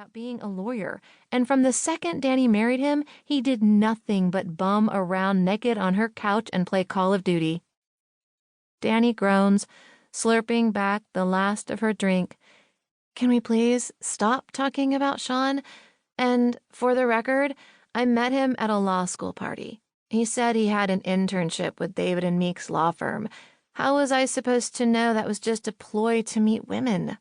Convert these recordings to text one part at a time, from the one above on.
about being a lawyer, and from the second Danny married him, he did nothing but bum around naked on her couch and play Call of Duty. Danny groans, slurping back the last of her drink. Can we please stop talking about Sean? And for the record, I met him at a law school party. He said he had an internship with David and Meek's law firm. How was I supposed to know that was just a ploy to meet women?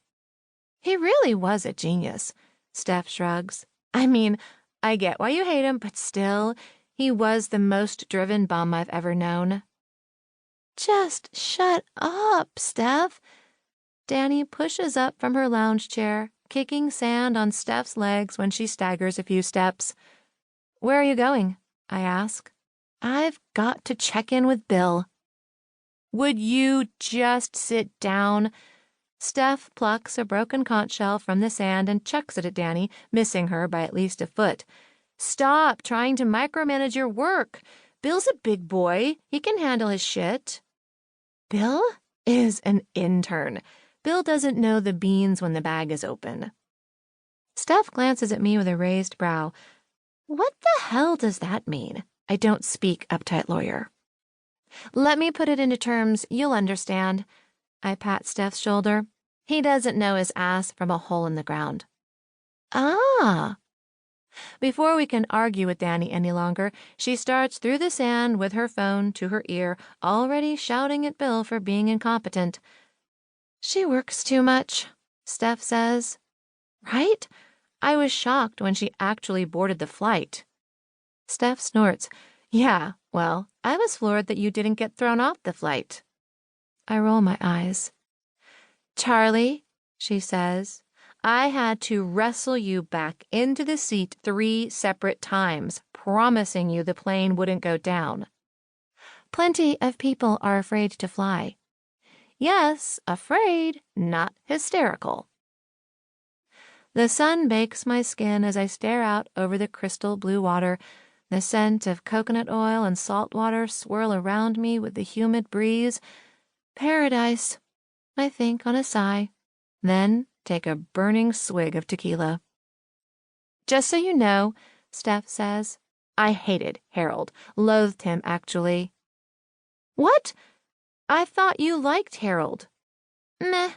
He really was a genius, Steph shrugs. I mean, I get why you hate him, but still, he was the most driven bum I've ever known. Just shut up, Steph. Danny pushes up from her lounge chair, kicking sand on Steph's legs when she staggers a few steps. Where are you going? I ask. I've got to check in with Bill. Would you just sit down? Steph plucks a broken conch shell from the sand and chucks it at Danny, missing her by at least a foot. Stop trying to micromanage your work. Bill's a big boy. He can handle his shit. Bill is an intern. Bill doesn't know the beans when the bag is open. Steph glances at me with a raised brow. What the hell does that mean? I don't speak, uptight lawyer. Let me put it into terms you'll understand. I pat Steph's shoulder. He doesn't know his ass from a hole in the ground. Ah. Before we can argue with Danny any longer, she starts through the sand with her phone to her ear, already shouting at Bill for being incompetent. She works too much, Steph says. Right? I was shocked when she actually boarded the flight. Steph snorts. Yeah, well, I was floored that you didn't get thrown off the flight. I roll my eyes. Charlie, she says, I had to wrestle you back into the seat 3 separate times, promising you the plane wouldn't go down. Plenty of people are afraid to fly. Yes, afraid, not hysterical. The sun bakes my skin as I stare out over the crystal blue water. The scent of coconut oil and salt water swirl around me with the humid breeze. Paradise, I think on a sigh, then take a burning swig of tequila. Just so you know, Steph says, I hated Harold, loathed him actually. What? I thought you liked Harold. Meh.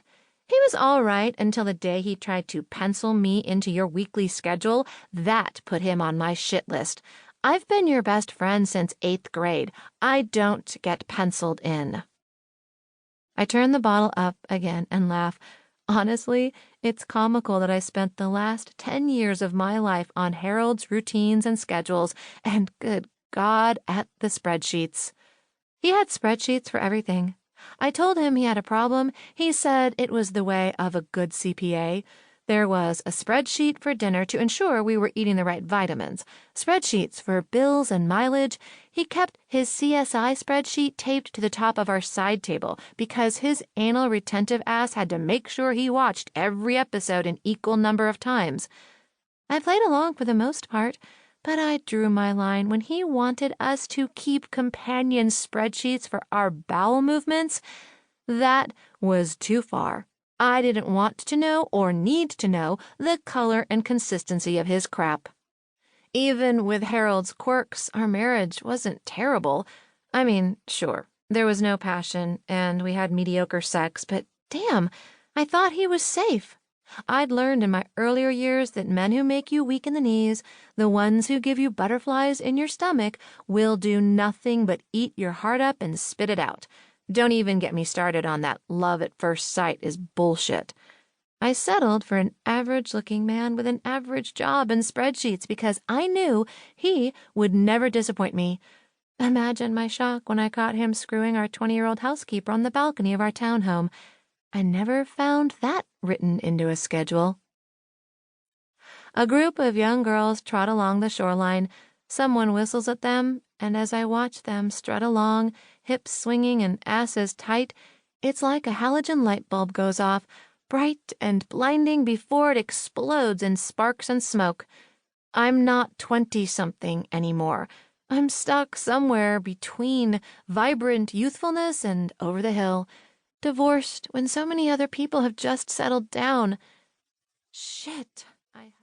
He was all right until the day he tried to pencil me into your weekly schedule. That put him on my shit list. I've been your best friend since 8th grade. I don't get penciled in. I turn the bottle up again and laugh. Honestly, it's comical that I spent the last 10 years of my life on Harold's routines and schedules, and good God, at the spreadsheets. He had spreadsheets for everything. I told him he had a problem. He said it was the way of a good CPA. There was a spreadsheet for dinner to ensure we were eating the right vitamins, spreadsheets for bills and mileage. He kept his CSI spreadsheet taped to the top of our side table because his anal retentive ass had to make sure he watched every episode an equal number of times. I played along for the most part, but I drew my line when he wanted us to keep companion spreadsheets for our bowel movements. That was too far. I didn't want to know or need to know the color and consistency of his crap. Even with Harold's quirks, our marriage wasn't terrible. I mean, sure, there was no passion and we had mediocre sex, but damn, I thought he was safe. I'd learned in my earlier years that men who make you weak in the knees, the ones who give you butterflies in your stomach, will do nothing but eat your heart up and spit it out. Don't even get me started on that love at first sight is bullshit. I settled for an average-looking man with an average job and spreadsheets because I knew he would never disappoint me. Imagine my shock when I caught him screwing our 20-year-old housekeeper on the balcony of our townhome. I never found that written into a schedule. A group of young girls trot along the shoreline. Someone whistles at them, and as I watch them strut along, hips swinging and asses tight, it's like a halogen light bulb goes off, bright and blinding before it explodes in sparks and smoke. I'm not 20-something anymore. I'm stuck somewhere between vibrant youthfulness and over the hill, divorced when so many other people have just settled down. Shit.